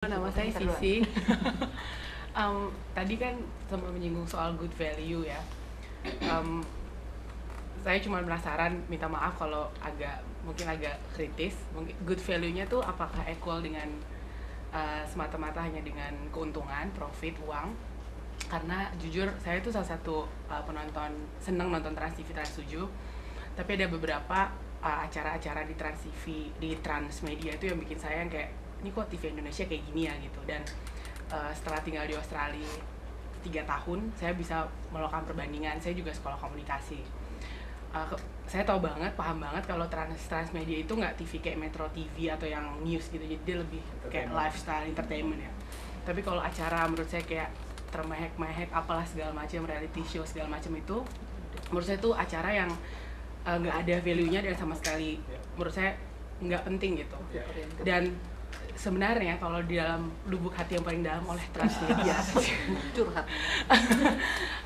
Nama saya Sisi. Tadi kan sempat menyinggung soal good value ya. Em, saya cuma penasaran, minta maaf kalau mungkin agak kritis. Mungkin good value-nya tuh apakah equal dengan semata-mata hanya dengan keuntungan, profit, uang? Karena jujur saya tuh salah satu penonton, seneng nonton Trans TV Trans 7. Tapi ada beberapa acara-acara di Trans TV, di Transmedia itu yang bikin saya yang kayak, ini kok TV Indonesia kayak gini ya gitu. Dan setelah tinggal di Australia 3 tahun, saya bisa melakukan perbandingan. Saya juga sekolah komunikasi. Saya tahu banget, paham banget kalau Transmedia itu nggak TV kayak Metro TV atau yang news gitu, jadi dia lebih kayak lifestyle entertainment ya. Tapi kalau acara menurut saya kayak termehek-mehek apalah segala macam, reality show segala macam itu, menurut saya itu acara yang nggak ada value-nya dan sama sekali menurut saya nggak penting gitu. Dan sebenarnya kalau di dalam lubuk hati yang paling dalam oleh Transmedia curhat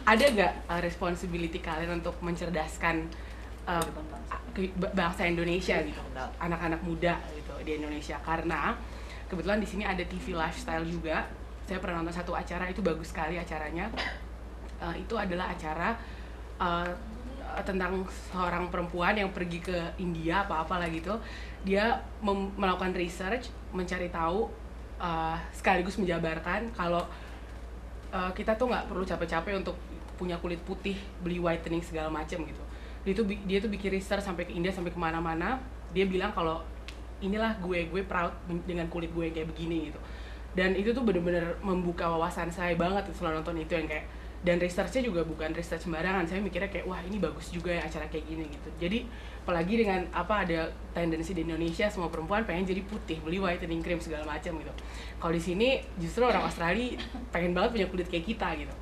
ada nggak responsibility kalian untuk mencerdaskan bangsa Indonesia gitu, anak-anak muda gitu di Indonesia? Karena kebetulan di sini ada TV lifestyle juga. Saya pernah nonton satu acara, itu bagus sekali acaranya. Itu adalah acara tentang seorang perempuan yang pergi ke India apa-apalah gitu. Dia melakukan research, mencari tahu, sekaligus menjabarkan kalau kita tuh nggak perlu capek-capek untuk punya kulit putih, beli whitening segala macam gitu. Dia tuh bikin research sampai ke India, sampai kemana-mana. Dia bilang kalau inilah gue proud dengan kulit gue yang kayak begini gitu. Dan itu tuh bener-bener membuka wawasan saya banget setelah nonton itu, yang kayak, dan researchnya juga bukan research sembarangan. Saya mikirnya kayak, wah ini bagus juga ya acara kayak gini gitu. Jadi apalagi dengan ada tendensi di Indonesia semua perempuan pengen jadi putih, beli whitening cream segala macam gitu. Kalau di sini justru orang Australia pengen banget punya kulit kayak kita gitu.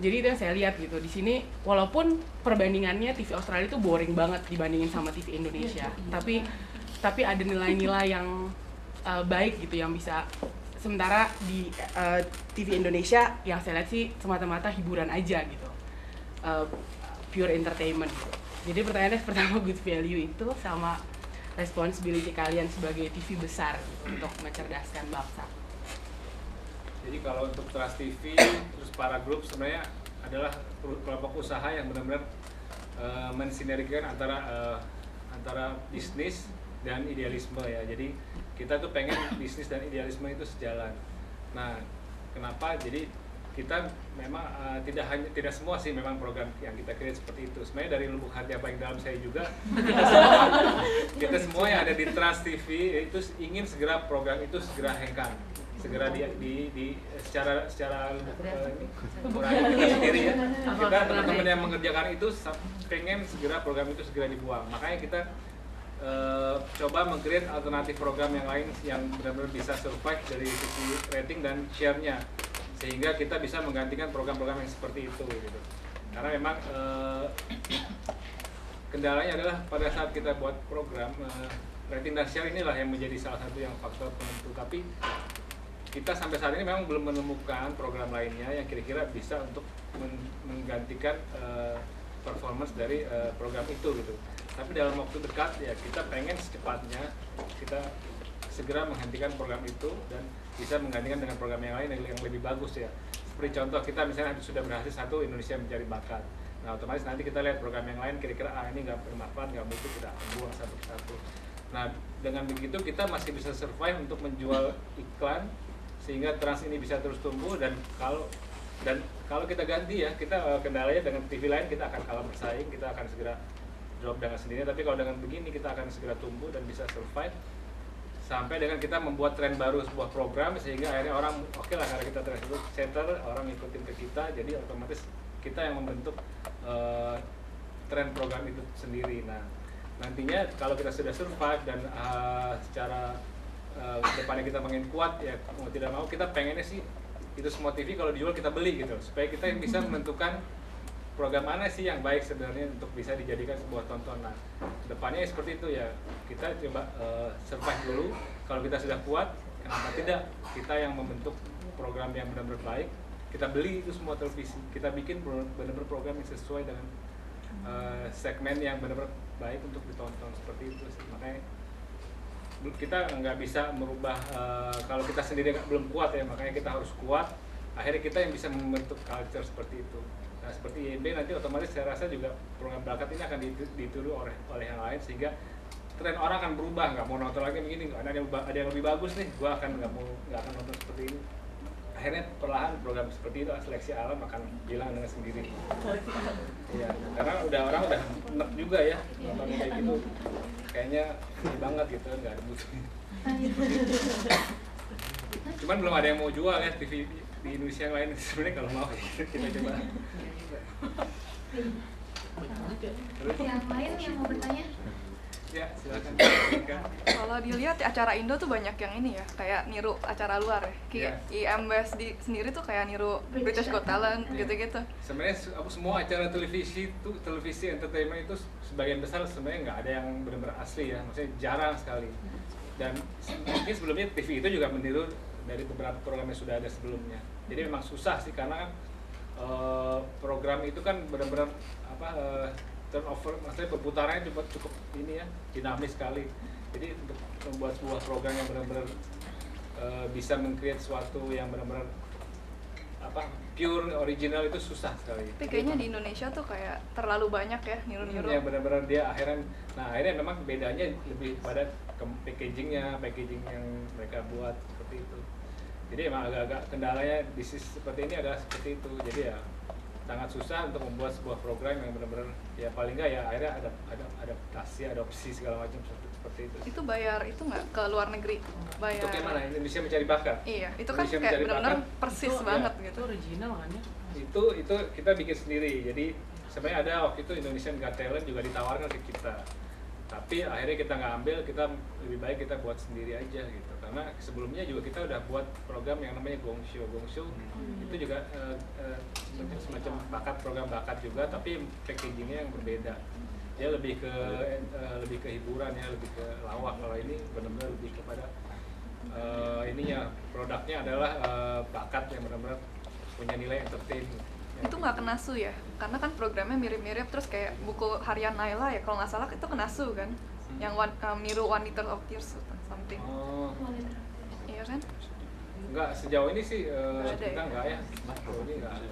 Jadi itu yang saya lihat gitu di sini, walaupun perbandingannya TV Australia itu boring banget dibandingin sama TV Indonesia, tapi ada nilai-nilai yang baik gitu yang bisa. Sementara di TV Indonesia yang saya lihat sih semata-mata hiburan aja gitu, pure entertainment gitu. Jadi pertanyaannya pertama, good value itu sama responsibility kalian sebagai TV besar gitu, untuk mencerdaskan bangsa. Jadi kalau untuk Trans TV, terus para grup sebenarnya adalah kelompok usaha yang benar-benar mensinergikan antara bisnis dan idealisme ya. Jadi kita tuh pengen bisnis dan idealisme itu sejalan. Nah, kenapa? Jadi kita memang tidak semua sih memang program yang kita create seperti itu. Sebenarnya dari lubuk hati yang paling dalam saya juga, kita semua yang ada di Trans TV itu ingin segera program itu segera hengkang, segera di secara lubuk hati kita sendiri ya. Kita teman-teman yang mengerjakan itu pengen segera program itu segera dibuang. Makanya kita coba meng-create alternatif program yang lain yang benar-benar bisa survive dari sisi rating dan share-nya, sehingga kita bisa menggantikan program-program yang seperti itu gitu. Karena memang kendalanya adalah pada saat kita buat program, rating dan share inilah yang menjadi salah satu yang faktor penentu. Tapi kita sampai saat ini memang belum menemukan program lainnya yang kira-kira bisa untuk menggantikan performance dari program itu gitu. Tapi dalam waktu dekat ya kita pengen secepatnya kita segera menghentikan program itu dan bisa menggantikan dengan program yang lain yang lebih bagus ya. Seperti contoh kita misalnya sudah berhasil satu, Indonesia Mencari Bakat. Nah otomatis nanti kita lihat program yang lain kira-kira ini nggak bermanfaat, nggak mutu, kita buang satu persatu. Nah dengan begitu kita masih bisa survive untuk menjual iklan sehingga Trans ini bisa terus tumbuh. Dan kalau kita ganti ya, kita kendalanya dengan TV lain kita akan kalah bersaing, kita akan segera drop dengan sendirinya. Tapi kalau dengan begini kita akan segera tumbuh dan bisa survive sampai dengan kita membuat tren baru sebuah program sehingga akhirnya orang oke lah, karena kita tersebut center, orang ngikutin ke kita, jadi otomatis kita yang membentuk tren program itu sendiri. Nah nantinya kalau kita sudah survive dan secara depannya kita makin kuat ya, mau tidak mau kita pengennya sih itu semua TV kalau dijual kita beli gitu, supaya kita yang bisa menentukan program mana sih yang baik sebenarnya untuk bisa dijadikan sebuah tontonan. Depannya seperti itu ya, kita coba survive dulu. Kalau kita sudah kuat, kenapa tidak kita yang membentuk program yang benar-benar baik, kita beli itu semua televisi, kita bikin benar-benar program yang sesuai dengan segmen yang benar-benar baik untuk ditonton, seperti itu sih. Makanya kita nggak bisa merubah kalau kita sendiri belum kuat ya, makanya kita harus kuat. Akhirnya kita yang bisa membentuk culture seperti itu. Nah seperti IMB nanti otomatis saya rasa juga program bakat ini akan ditiru oleh yang lain, sehingga tren orang akan berubah, nggak mau nonton lagi begini, ada yang lebih bagus nih, gua nggak akan nonton seperti ini. Akhirnya perlahan program seperti itu, seleksi alam akan hilang dengan sendiri. Iya, karena orang udah enak juga ya nonton kayak gitu, kayaknya ini banget gitu, nggak ada butuhnya. Cuman belum ada yang mau jual ya TV di Indonesia yang lain. Sebenarnya kalau mau kita coba. Terus yang lain yang mau bertanya? Ya, silakan. Kalau dilihat acara Indo tuh banyak yang ini ya, kayak niru acara luar ya. Kayak IMBS sendiri tuh kayak niru British Got Talent gitu-gitu. Sebenarnya semua acara televisi entertainment itu sebagian besar sebenarnya nggak ada yang benar-benar asli ya, maksudnya jarang sekali. Dan mungkin sebelumnya TV itu juga meniru dari beberapa program yang sudah ada sebelumnya. Jadi memang susah sih karena kan program itu kan benar-benar turnover, maksudnya berputarannya cukup ini ya, dinamis sekali. Jadi untuk membuat sebuah program yang benar-benar bisa meng-create sesuatu yang benar-benar pure original itu susah sekali. Tapi kayaknya di Indonesia tuh kayak terlalu banyak ya niru-niru. Yang benar-benar dia akhirnya memang bedanya lebih pada packaging yang mereka buat seperti itu. Jadi emang agak-agak kendalanya bisnis seperti ini adalah seperti itu. Jadi ya sangat susah untuk membuat sebuah program yang benar-benar ya paling nggak ya akhirnya ada adaptasi, adopsi segala macam seperti itu. Itu bayar itu nggak ke luar negeri? Bayar. Untuk yang mana? Indonesia Mencari Bakat. Iya, itu kan kayak benar-benar persis banget ya, gitu. Itu original kan ya? Itu kita bikin sendiri. Jadi sebenarnya ada waktu itu Indonesian Got Talent juga ditawarkan ke kita. Tapi akhirnya kita nggak ambil, kita lebih baik kita buat sendiri aja gitu. Karena sebelumnya juga kita udah buat program yang namanya Gong Show itu juga semacam program bakat juga, tapi packagingnya yang berbeda. Dia lebih ke hiburan ya, lebih ke lawak. Kalau ini benar-benar lebih kepada ininya, produknya adalah bakat yang benar-benar punya nilai entertain. Itu nggak kena su ya? Karena kan programnya mirip-mirip, terus kayak buku harian Naila ya, kalau nggak salah itu kena su kan? Yang niru One Liter of Tears something. Oh. Iya kan? Enggak, sejauh ini sih kita ya? enggak ya. Sejauh ini enggak ada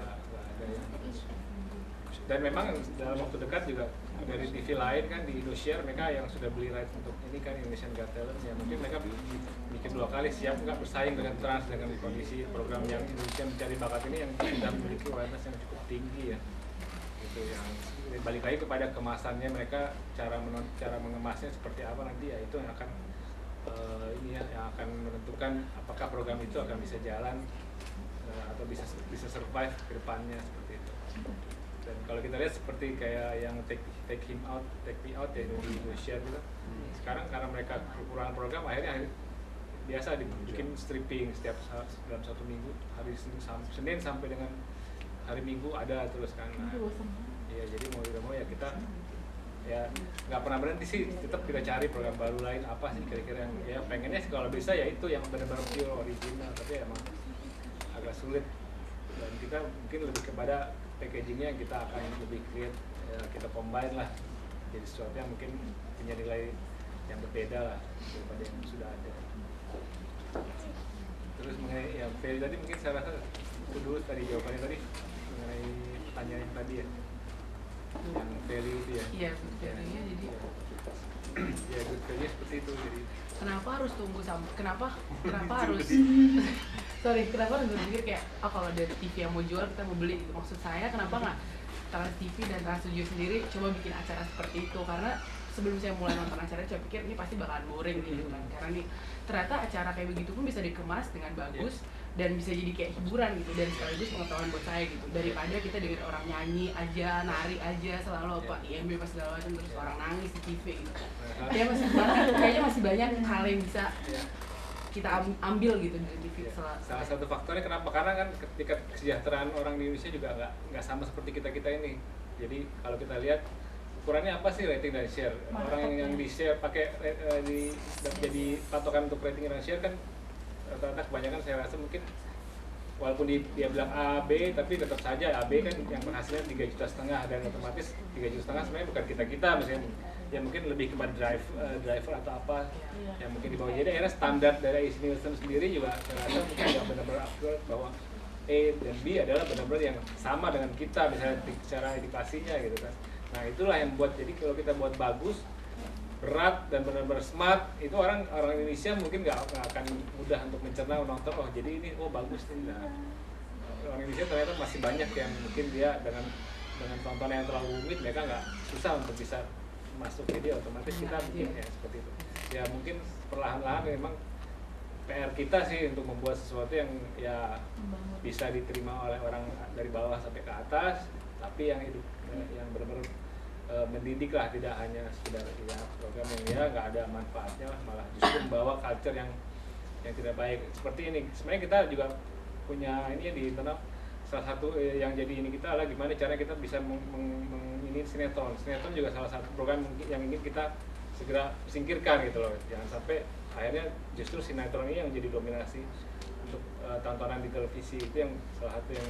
ya. Dan memang dalam waktu dekat juga dari TV lain kan di Indosiar, mereka yang sudah beli rights untuk ini kan Indonesian Got Talent ya, mungkin mereka bikin 2 kali, siap nggak bersaing dengan Trans dengan kondisi program yang Indonesia Mencari Bakat ini yang sudah memiliki awareness yang cukup tinggi ya. Gitu, yang balik lagi kepada kemasannya mereka, cara mengemasnya seperti apa nanti ya, itu yang akan yang akan menentukan apakah program itu akan bisa jalan atau bisa survive ke depannya seperti itu. Dan kalau kita lihat seperti kayak yang take me out ya di Indonesia gitu. Sekarang karena mereka kekurangan program, akhirnya biasa dibikin stripping setiap dalam 1 minggu, hari Senin sampai dengan hari Minggu ada terus kan. Iya, jadi mau tidak mau ya kita ya nggak pernah berhenti sih, tetap kita cari program baru lain apa sih kira-kira yang ya pengennya sih kalau bisa ya itu yang benar-benar pure original, tapi emang agak sulit. Dan kita mungkin lebih kepada packagingnya kita akan lebih create ya, kita combine lah jadi sesuatu yang mungkin punya nilai yang berbeda lah daripada yang sudah ada. Terus mengenai ya Ferry tadi, mungkin saya rasa itu dulu tadi jawabannya tadi mengenai pertanyaan yang tadi ya, yang value itu ya. Iya, value-nya jadi ya good value seperti itu. Jadi kenapa harus tunggu sampai kenapa harus kenapa harus berpikir kayak kalau dari TV yang mau jual kita mau beli gitu. Maksud saya kenapa nggak Trans TV dan Trans 7 sendiri coba bikin acara seperti itu? Karena sebelum saya mulai nonton acara saya pikir ini pasti bakalan boring gitu kan, karena nih ternyata acara kayak begitu pun bisa dikemas dengan bagus dan bisa jadi kayak hiburan gitu, dan sekaligus pengetahuan buat saya gitu, daripada kita dengar orang nyanyi aja, nari aja selalu apa IMB pas segala macam, terus orang nangis di TV gitu. Kayaknya masih banyak hal yang bisa kita ambil gitu dari TV. Salah satu faktornya kenapa, karena kan ketika kesejahteraan orang di Indonesia juga nggak sama seperti kita ini. Jadi kalau kita lihat ukurannya apa sih rating dan share, orang yang di share pakai jadi patokan untuk rating dan share kan rata-rata kebanyakan saya rasa mungkin walaupun dia bilang A, B, tapi tetap saja AB kan yang penghasilan 3,5 juta, dan otomatis 3,5 juta sebenarnya bukan kita misalnya ya mungkin lebih kepada driver atau apa Iya. yang mungkin di bawah. Jadi akhirnya standar dari AC Nielsen sendiri juga saya rasa mungkin nggak benar-benar akurat bahwa A dan B adalah benar-benar yang sama dengan kita misalnya secara edukasinya gitu kan. Nah itulah yang buat, jadi kalau kita buat bagus, berat dan benar-benar smart, itu orang Indonesia mungkin nggak akan mudah untuk mencerna menonton, oh jadi ini bagus nih. Nah, orang Indonesia ternyata masih banyak yang mungkin dia dengan tontonan yang terlalu rumit, mereka nggak susah untuk bisa masuk, jadi otomatis kita bikin ya seperti itu. Ya mungkin perlahan-lahan memang PR kita sih untuk membuat sesuatu yang ya bisa diterima oleh orang dari bawah sampai ke atas, tapi yang benar-benar mendidik lah, tidak hanya sekedar ya program yang ya nggak ada manfaatnya, malah justru membawa culture yang tidak baik seperti ini. Sebenarnya kita juga punya ini di internal, salah satu yang jadi ini kita adalah gimana cara kita bisa ini sinetron juga salah satu program yang ingin kita segera singkirkan gitu loh, jangan sampai akhirnya justru sinetron ini yang jadi dominasi untuk tontonan di televisi. Itu yang salah satu yang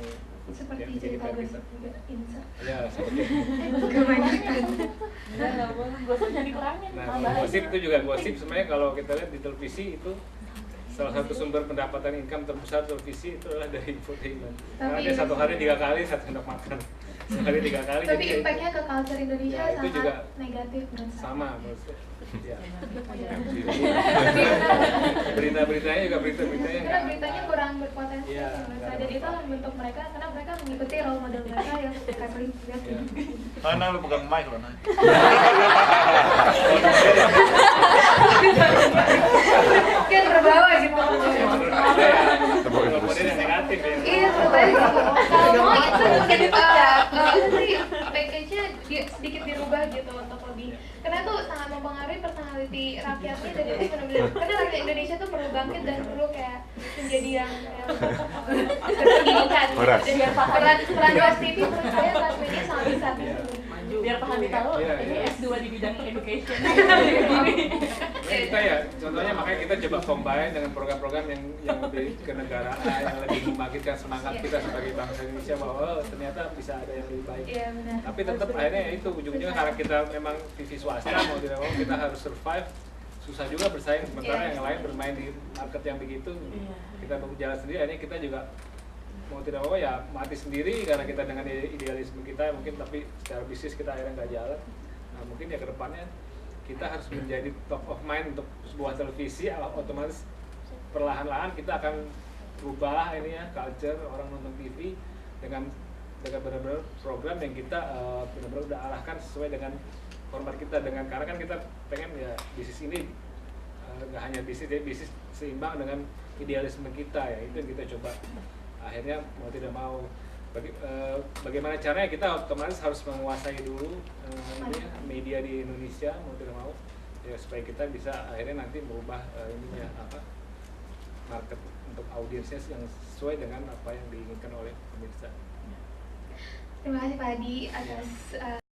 Seperti jadi cerita PR kita. gosip juga, insert. Ya seperti Kebanyakan. Nggak boleh, gosipnya dikurangin. nah malah kalau bahaya. gosip itu juga gosip sebenarnya kalau kita lihat di televisi itu salah satu sumber pendapatan income terbesar televisi itu adalah dari infotainment. Karena dia satu hari 3 kali 1 sendok makan, sehari 3 kali. Tapi jadi impactnya ke culture Indonesia Ya, itu sangat juga negatif menurut saya. sama menurut saya. Ya. Tapi Berita-beritanya juga berita-beritanya karena beritanya kurang berpotensi Iya, menurut nggak saya, ada dan itu manfaat. membentuk mereka karena mereka mengikuti role model mereka yang Kathleen lihat. Ya. Nah, lu pegang mic loh, nah. Kan berbawa gitu. Menurut saya ya, role model yang negatif ya. Iya, tapi kalau mau itu mungkin package-nya sedikit dirubah gitu untuk lebih, karena itu sangat mempengaruhi personality rakyatnya, dan itu benar-benar karena rakyat Indonesia tuh perlu bangkit dan perlu kayak menjadi yang berpendidikan. Dan peran Trans TV menurut saya transmedia sangat besar. Biar Pak Hadi tahu, Iya, ini iya. S2 di bidang education. Nah, kita ya, contohnya makanya kita coba combine dengan program-program yang lebih kenegaraan, yang lebih membangkitkan semangat kita sebagai bangsa Indonesia bahwa oh, ternyata bisa ada yang lebih baik. Iya benar. Tapi tetap akhirnya ya itu ujung-ujungnya karena kita memang TV swasta, mau tidak mau kita harus survive, susah juga bersaing, sementara Iya. yang lain bermain di market yang begitu, Iya. kita berjalan sendiri, akhirnya kita juga mau tidak mau ya mati sendiri karena kita dengan idealisme kita mungkin, tapi secara bisnis kita akhirnya nggak jalan. Nah mungkin ya kedepannya kita harus menjadi top of mind untuk sebuah televisi, otomatis perlahan-lahan kita akan rubah ini ya culture orang nonton TV dengan benar-benar program yang kita benar-benar udah arahkan sesuai dengan format kita, dengan karena kan kita pengen ya bisnis ini nggak hanya bisnis, jadi bisnis seimbang dengan idealisme kita ya, itu yang kita coba. Akhirnya mau tidak mau bagaimana caranya kita otomatis harus menguasai dulu ini ya, media di Indonesia, mau tidak mau ya, supaya kita bisa akhirnya nanti merubah ininya apa market untuk audiensnya yang sesuai dengan apa yang diinginkan oleh pemirsa. Terima kasih Pak Hadi atas